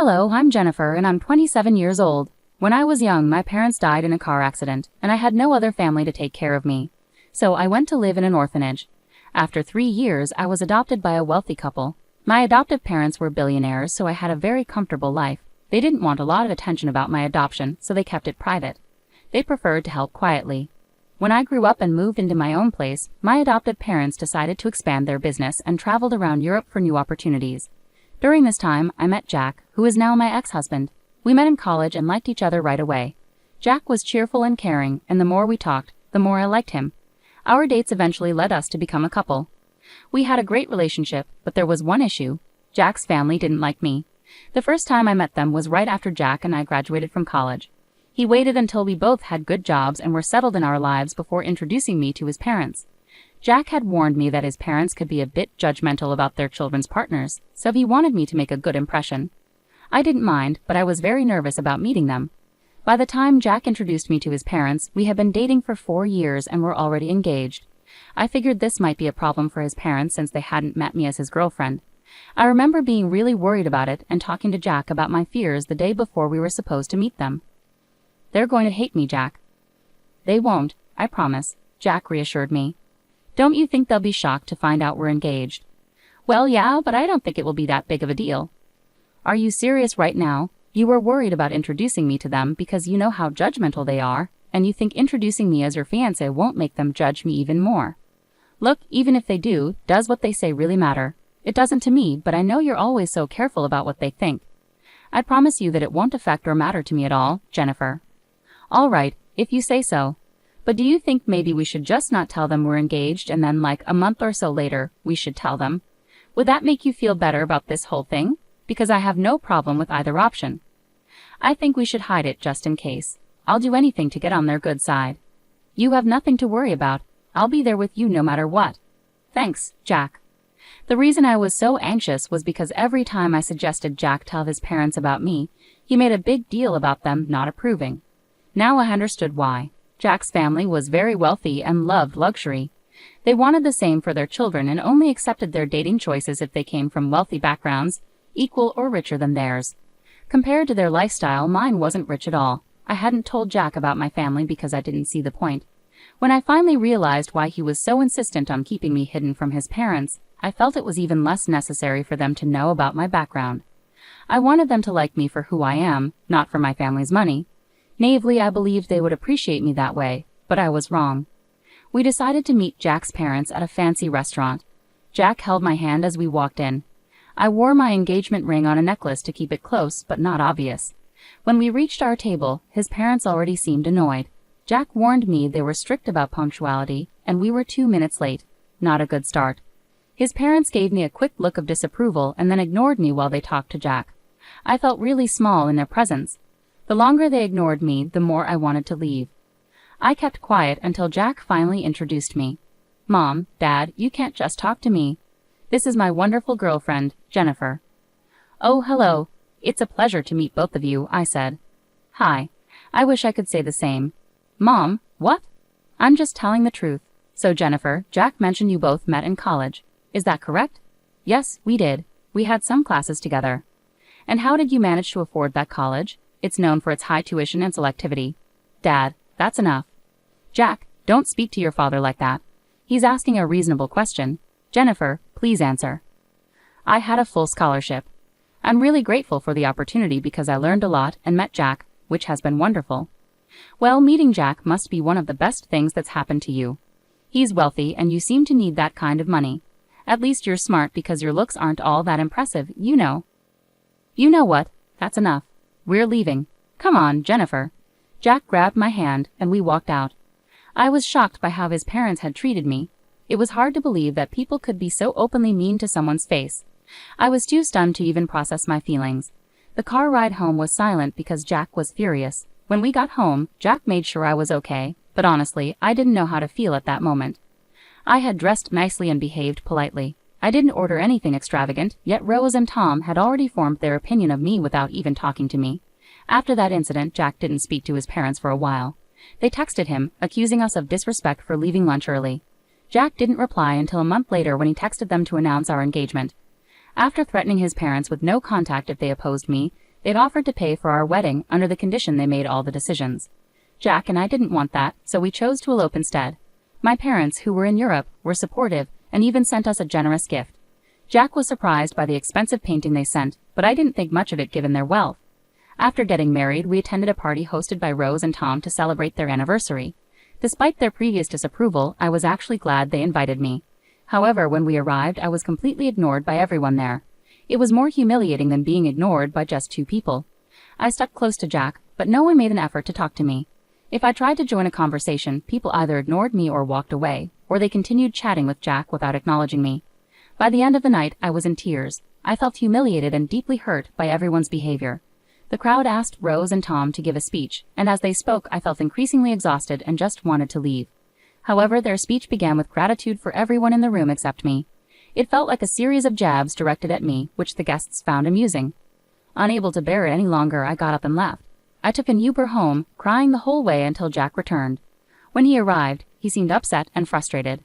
Hello, I'm Jennifer and I'm 27 years old. When I was young, my parents died in a car accident, and I had no other family to take care of me. So I went to live in an orphanage. After 3 years, I was adopted by a wealthy couple. My adoptive parents were billionaires, so I had a very comfortable life. They didn't want a lot of attention about my adoption, so they kept it private. They preferred to help quietly. When I grew up and moved into my own place, my adopted parents decided to expand their business and traveled around Europe for new opportunities. During this time, I met Jack, who is now my ex-husband. We met in college and liked each other right away. Jack was cheerful and caring, and the more we talked, the more I liked him. Our dates eventually led us to become a couple. We had a great relationship, but there was one issue. Jack's family didn't like me. The first time I met them was right after Jack and I graduated from college. He waited until we both had good jobs and were settled in our lives before introducing me to his parents. Jack had warned me that his parents could be a bit judgmental about their children's partners, so he wanted me to make a good impression. I didn't mind, but I was very nervous about meeting them. By the time Jack introduced me to his parents, we had been dating for 4 years and were already engaged. I figured this might be a problem for his parents since they hadn't met me as his girlfriend. I remember being really worried about it and talking to Jack about my fears the day before we were supposed to meet them. "They're going to hate me, Jack." "They won't, I promise," Jack reassured me. "Don't you think they'll be shocked to find out we're engaged?" "Well, yeah, but I don't think it will be that big of a deal." "Are you serious right now? You were worried about introducing me to them because you know how judgmental they are, and you think introducing me as your fiancé won't make them judge me even more." "Look, even if they do, does what they say really matter? It doesn't to me, but I know you're always so careful about what they think." "I promise you that it won't affect or matter to me at all, Jennifer." "All right, if you say so. But do you think maybe we should just not tell them we're engaged and then like a month or so later, we should tell them? Would that make you feel better about this whole thing? Because I have no problem with either option." "I think we should hide it just in case. I'll do anything to get on their good side." "You have nothing to worry about. I'll be there with you no matter what." "Thanks, Jack." The reason I was so anxious was because every time I suggested Jack tell his parents about me, he made a big deal about them not approving. Now I understood why. Jack's family was very wealthy and loved luxury. They wanted the same for their children and only accepted their dating choices if they came from wealthy backgrounds, equal or richer than theirs. Compared to their lifestyle, mine wasn't rich at all. I hadn't told Jack about my family because I didn't see the point. When I finally realized why he was so insistent on keeping me hidden from his parents, I felt it was even less necessary for them to know about my background. I wanted them to like me for who I am, not for my family's money. Naively, I believed they would appreciate me that way, but I was wrong. We decided to meet Jack's parents at a fancy restaurant. Jack held my hand as we walked in. I wore my engagement ring on a necklace to keep it close, but not obvious. When we reached our table, his parents already seemed annoyed. Jack warned me they were strict about punctuality, and we were 2 minutes late. Not a good start. His parents gave me a quick look of disapproval and then ignored me while they talked to Jack. I felt really small in their presence. The longer they ignored me, the more I wanted to leave. I kept quiet until Jack finally introduced me. "Mom, Dad, you can't just talk to me. This is my wonderful girlfriend, Jennifer." "Oh, hello. It's a pleasure to meet both of you," I said. "Hi. I wish I could say the same." "Mom, what?" "I'm just telling the truth. So Jennifer, Jack mentioned you both met in college. Is that correct?" "Yes, we did. We had some classes together." "And how did you manage to afford that college? It's known for its high tuition and selectivity." "Dad, that's enough." "Jack, don't speak to your father like that. He's asking a reasonable question. Jennifer, please answer." "I had a full scholarship. I'm really grateful for the opportunity because I learned a lot and met Jack, which has been wonderful." "Well, meeting Jack must be one of the best things that's happened to you. He's wealthy and you seem to need that kind of money. At least you're smart because your looks aren't all that impressive, you know." "You know what? That's enough. We're leaving. Come on, Jennifer." Jack grabbed my hand, and we walked out. I was shocked by how his parents had treated me. It was hard to believe that people could be so openly mean to someone's face. I was too stunned to even process my feelings. The car ride home was silent because Jack was furious. When we got home, Jack made sure I was okay, but honestly, I didn't know how to feel at that moment. I had dressed nicely and behaved politely. I didn't order anything extravagant, yet Rose and Tom had already formed their opinion of me without even talking to me. After that incident, Jack didn't speak to his parents for a while. They texted him, accusing us of disrespect for leaving lunch early. Jack didn't reply until a month later when he texted them to announce our engagement. After threatening his parents with no contact if they opposed me, They'd offered to pay for our wedding under the condition they made all the decisions. Jack and I didn't want that, so we chose to elope instead. My parents, who were in Europe, were supportive and even sent us a generous gift. Jack was surprised by the expensive painting they sent, but I didn't think much of it given their wealth. After getting married, we attended a party hosted by Rose and Tom to celebrate their anniversary. Despite their previous disapproval, I was actually glad they invited me. However, when we arrived, I was completely ignored by everyone there. It was more humiliating than being ignored by just two people. I stuck close to Jack, but no one made an effort to talk to me. If I tried to join a conversation, people either ignored me or walked away, or they continued chatting with Jack without acknowledging me. By the end of the night, I was in tears. I felt humiliated and deeply hurt by everyone's behavior. The crowd asked Rose and Tom to give a speech, and as they spoke, I felt increasingly exhausted and just wanted to leave. However, their speech began with gratitude for everyone in the room except me. It felt like a series of jabs directed at me, which the guests found amusing. Unable to bear it any longer, I got up and left. I took an Uber home, crying the whole way until Jack returned. When he arrived, he seemed upset and frustrated.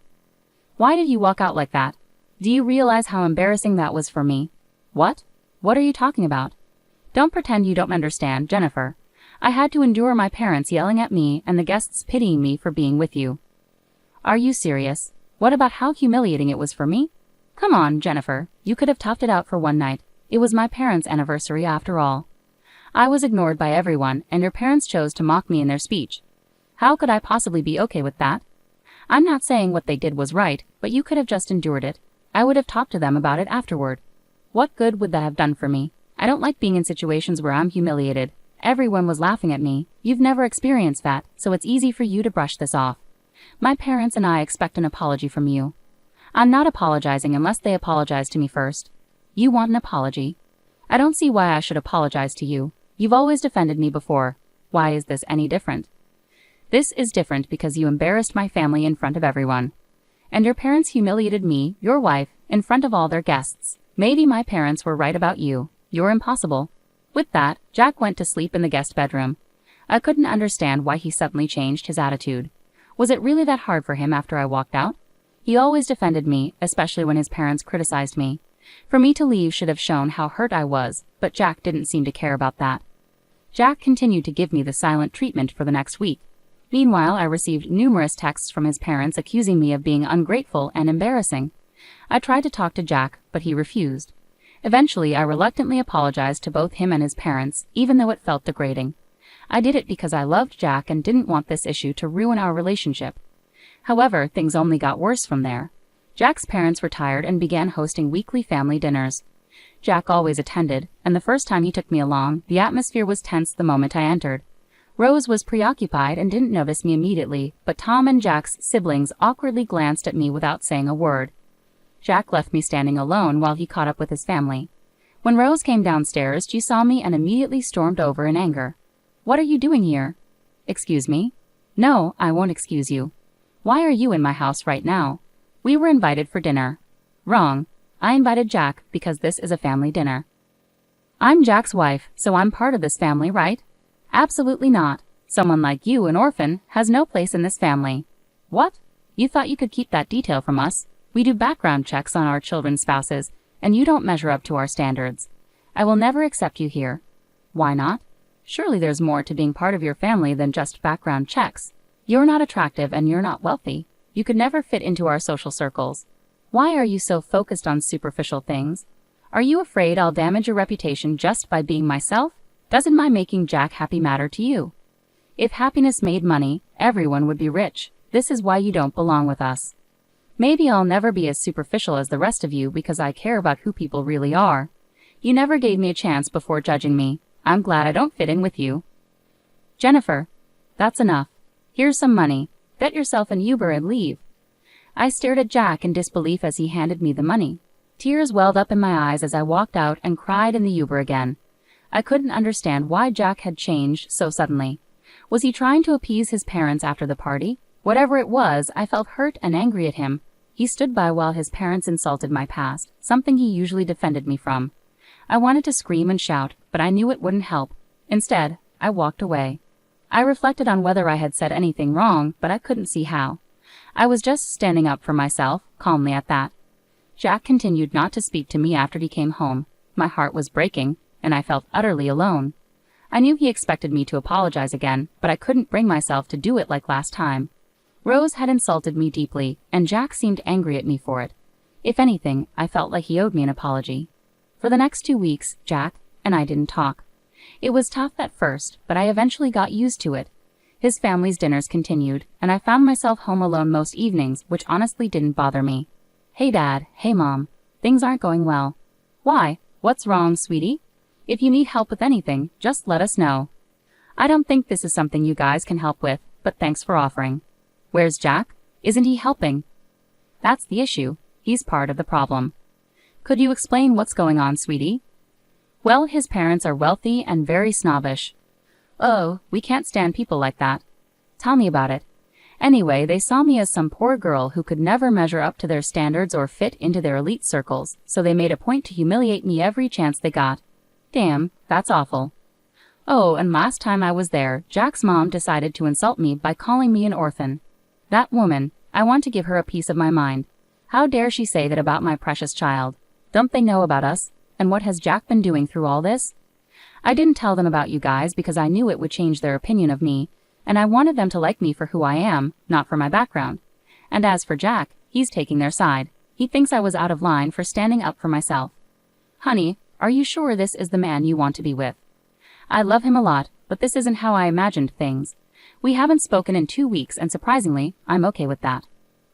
"Why did you walk out like that? Do you realize how embarrassing that was for me?" "What? What are you talking about?" "Don't pretend you don't understand, Jennifer. I had to endure my parents yelling at me and the guests pitying me for being with you." "Are you serious? What about how humiliating it was for me?" "Come on, Jennifer. You could have toughed it out for one night. It was my parents' anniversary after all." I was ignored by everyone, and your parents chose to mock me in their speech. How could I possibly be okay with that? I'm not saying what they did was right, but you could have just endured it. I would have talked to them about it afterward. What good would that have done for me? I don't like being in situations where I'm humiliated. Everyone was laughing at me. You've never experienced that, so it's easy for you to brush this off. My parents and I expect an apology from you. I'm not apologizing unless they apologize to me first. You want an apology? I don't see why I should apologize to you. You've always defended me before. Why is this any different? This is different because you embarrassed my family in front of everyone. And your parents humiliated me, your wife, in front of all their guests. Maybe my parents were right about you. You're impossible. With that, Jack went to sleep in the guest bedroom. I couldn't understand why he suddenly changed his attitude. Was it really that hard for him after I walked out? He always defended me, especially when his parents criticized me. For me to leave should have shown how hurt I was, but Jack didn't seem to care about that. Jack continued to give me the silent treatment for the next week. Meanwhile, I received numerous texts from his parents accusing me of being ungrateful and embarrassing. I tried to talk to Jack, but he refused. Eventually, I reluctantly apologized to both him and his parents, even though it felt degrading. I did it because I loved Jack and didn't want this issue to ruin our relationship. However, things only got worse from there. Jack's parents retired and began hosting weekly family dinners. Jack always attended, and the first time he took me along, the atmosphere was tense the moment I entered. Rose was preoccupied and didn't notice me immediately, but Tom and Jack's siblings awkwardly glanced at me without saying a word. Jack left me standing alone while he caught up with his family. When Rose came downstairs, she saw me and immediately stormed over in anger. "What are you doing here?" "Excuse me?" "No, I won't excuse you." "Why are you in my house right now?" "We were invited for dinner." "Wrong. I invited Jack because this is a family dinner." "I'm Jack's wife, so I'm part of this family, right?" "Absolutely not. Someone like you, an orphan, has no place in this family." "What? You thought you could keep that detail from us? We do background checks on our children's spouses, and you don't measure up to our standards. I will never accept you here." "Why not? Surely there's more to being part of your family than just background checks. You're not attractive and you're not wealthy. You could never fit into our social circles. Why are you so focused on superficial things? Are you afraid I'll damage your reputation just by being myself? Doesn't my making Jack happy matter to you? If happiness made money, everyone would be rich. This is why you don't belong with us. Maybe I'll never be as superficial as the rest of you because I care about who people really are. You never gave me a chance before judging me. I'm glad I don't fit in with you." "Jennifer, that's enough. Here's some money. Get yourself an Uber and leave." I stared at Jack in disbelief as he handed me the money. Tears welled up in my eyes as I walked out and cried in the Uber again. I couldn't understand why Jack had changed so suddenly. Was he trying to appease his parents after the party? Whatever it was, I felt hurt and angry at him. He stood by while his parents insulted my past, something he usually defended me from. I wanted to scream and shout, but I knew it wouldn't help. Instead, I walked away. I reflected on whether I had said anything wrong, but I couldn't see how. I was just standing up for myself, calmly at that. Jack continued not to speak to me after he came home. My heart was breaking, and I felt utterly alone. I knew he expected me to apologize again, but I couldn't bring myself to do it like last time. Rose had insulted me deeply, and Jack seemed angry at me for it. If anything, I felt like he owed me an apology. For the next 2 weeks, Jack and I didn't talk. It was tough at first, but I eventually got used to it. His family's dinners continued, and I found myself home alone most evenings, which honestly didn't bother me. Hey Dad, hey Mom. Things aren't going well. Why? What's wrong, sweetie? If you need help with anything, just let us know. I don't think this is something you guys can help with, but thanks for offering. Where's Jack? Isn't he helping? That's the issue. He's part of the problem. Could you explain what's going on, sweetie? Well, his parents are wealthy and very snobbish. Oh, we can't stand people like that. Tell me about it. Anyway, they saw me as some poor girl who could never measure up to their standards or fit into their elite circles, so they made a point to humiliate me every chance they got. Damn, that's awful. Oh, and last time I was there, Jack's mom decided to insult me by calling me an orphan. That woman, I want to give her a piece of my mind. How dare she say that about my precious child? Don't they know about us? And what has Jack been doing through all this? I didn't tell them about you guys because I knew it would change their opinion of me, and I wanted them to like me for who I am, not for my background. And as for Jack, he's taking their side. He thinks I was out of line for standing up for myself. Honey, are you sure this is the man you want to be with? I love him a lot, but this isn't how I imagined things. We haven't spoken in 2 weeks, and surprisingly, I'm okay with that.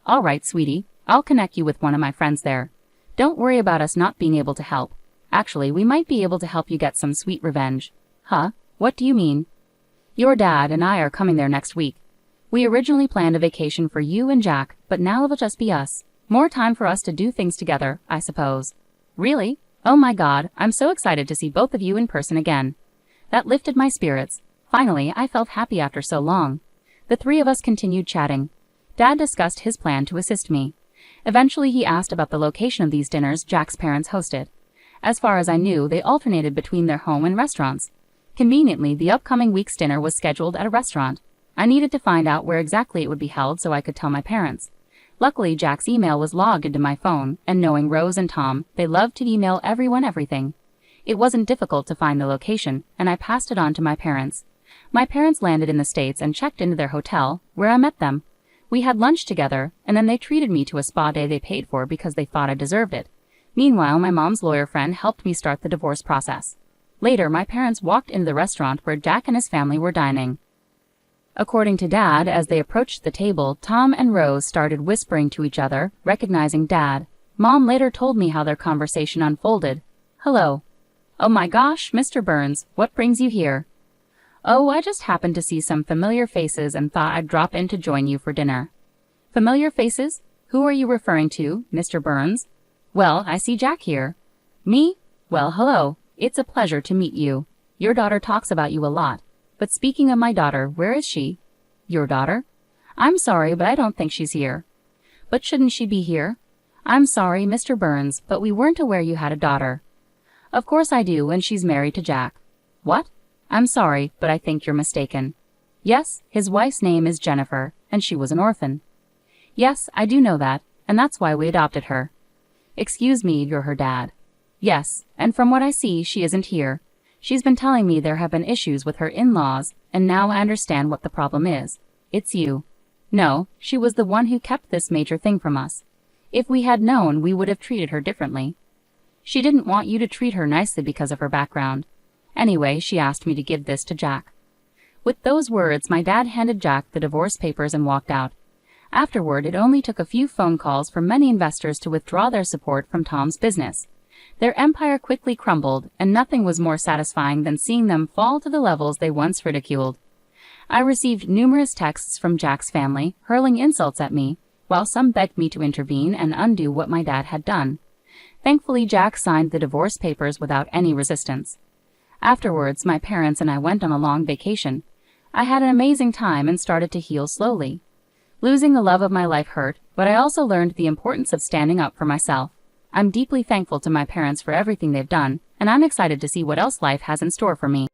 All right, sweetie, I'll connect you with one of my friends there. Don't worry about us not being able to help. Actually, we might be able to help you get some sweet revenge. Huh? What do you mean? Your dad and I are coming there next week. We originally planned a vacation for you and Jack, but now it'll just be us. More time for us to do things together, I suppose. Really? Oh my God, I'm so excited to see both of you in person again. That lifted my spirits. Finally, I felt happy after so long. The three of us continued chatting. Dad discussed his plan to assist me. Eventually, he asked about the location of these dinners Jack's parents hosted. As far as I knew, they alternated between their home and restaurants. Conveniently, the upcoming week's dinner was scheduled at a restaurant. I needed to find out where exactly it would be held so I could tell my parents. Luckily, Jack's email was logged into my phone, and knowing Rose and Tom, they loved to email everyone everything. It wasn't difficult to find the location, and I passed it on to my parents. My parents landed in the States and checked into their hotel, where I met them. We had lunch together, and then they treated me to a spa day they paid for because they thought I deserved it. Meanwhile, my mom's lawyer friend helped me start the divorce process. Later, my parents walked into the restaurant where Jack and his family were dining. According to Dad, as they approached the table, Tom and Rose started whispering to each other, recognizing Dad. Mom later told me how their conversation unfolded. Hello. Oh my gosh, Mr. Burns, what brings you here? Oh, I just happened to see some familiar faces and thought I'd drop in to join you for dinner. Familiar faces? Who are you referring to, Mr. Burns? Well, I see Jack here. Me? Well, hello. It's a pleasure to meet you. Your daughter talks about you a lot. But speaking of my daughter, where is she? Your daughter? I'm sorry, but I don't think she's here. But shouldn't she be here? I'm sorry, Mr. Burns, but we weren't aware you had a daughter. Of course I do, and she's married to Jack. What? I'm sorry, but I think you're mistaken. Yes, his wife's name is Jennifer, and she was an orphan. Yes, I do know that, and that's why we adopted her. Excuse me, you're her dad. Yes, and from what I see, she isn't here. She's been telling me there have been issues with her in-laws, and now I understand what the problem is. It's you. No, she was the one who kept this major thing from us. If we had known, we would have treated her differently. She didn't want you to treat her nicely because of her background. Anyway, she asked me to give this to Jack. With those words, my dad handed Jack the divorce papers and walked out. Afterward, it only took a few phone calls from many investors to withdraw their support from Tom's business. Their empire quickly crumbled, and nothing was more satisfying than seeing them fall to the levels they once ridiculed. I received numerous texts from Jack's family, hurling insults at me, while some begged me to intervene and undo what my dad had done. Thankfully, Jack signed the divorce papers without any resistance. Afterwards, my parents and I went on a long vacation. I had an amazing time and started to heal slowly. Losing the love of my life hurt, but I also learned the importance of standing up for myself. I'm deeply thankful to my parents for everything they've done, and I'm excited to see what else life has in store for me.